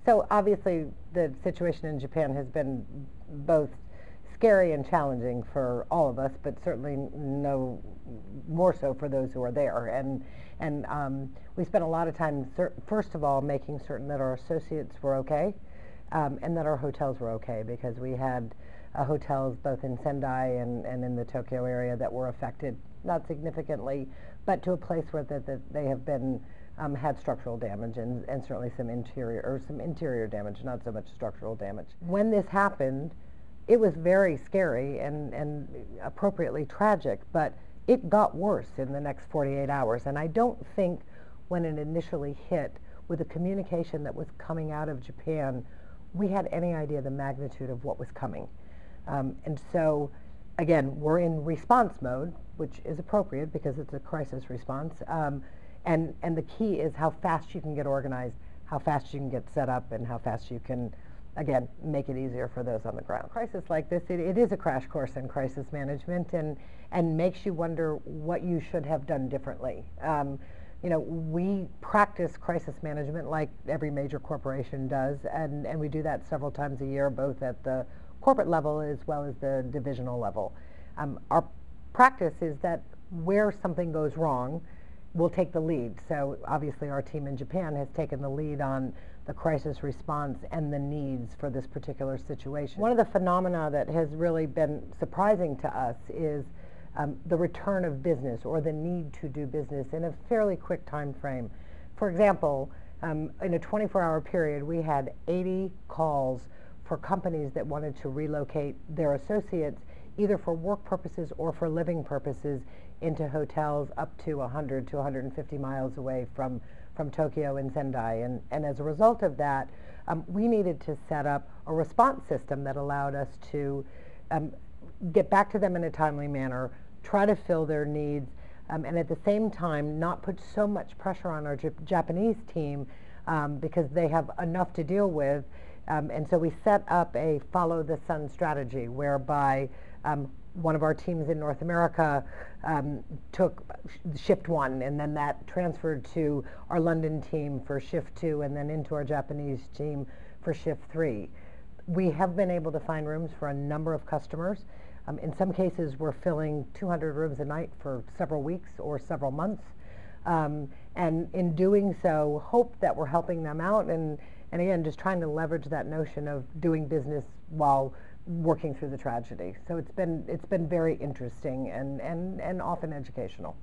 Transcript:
So obviously the situation in Japan has been both scary and challenging for all of us, but certainly no more so for those who are there. And we spent a lot of time, first of all, making certain that our associates were okay, and that our hotels were okay, because we had hotels both in Sendai and in the Tokyo area that were affected, not significantly, but to a place where they have been had structural damage and certainly some interior damage, not so much structural damage. When this happened, it was very scary and appropriately tragic, but it got worse in the next 48 hours. And I don't think when it initially hit, with the communication that was coming out of Japan, we had any idea the magnitude of what was coming. And so, again, we're in response mode, which is appropriate because it's a crisis response. And the key is how fast you can get organized, how fast you can get set up, and how fast you can, again, make it easier for those on the ground. A crisis like this, it is a crash course in crisis management, and makes you wonder what you should have done differently. You know, we practice crisis management like every major corporation does, and we do that several times a year, both at the corporate level as well as the divisional level. Our practice is that where something goes wrong, we'll take the lead. So obviously our team in Japan has taken the lead on the crisis response and the needs for this particular situation. One of the phenomena that has really been surprising to us is the return of business, or the need to do business in a fairly quick time frame. For example, in a 24-hour period, we had 80 calls for companies that wanted to relocate their associates either for work purposes or for living purposes into hotels up to 100 to 150 miles away from Tokyo and Sendai. And as a result of that, we needed to set up a response system that allowed us to get back to them in a timely manner, try to fill their needs, and at the same time not put so much pressure on our Japanese team because they have enough to deal with. And so we set up a follow the sun strategy, whereby one of our teams in North America took shift 1, and then that transferred to our London team for shift 2, and then into our Japanese team for shift 3. We have been able to find rooms for a number of customers. In some cases, we're filling 200 rooms a night for several weeks or several months. And in doing so, hope that we're helping them out, and again, just trying to leverage that notion of doing business while working through the tragedy. So it's been very interesting and often educational.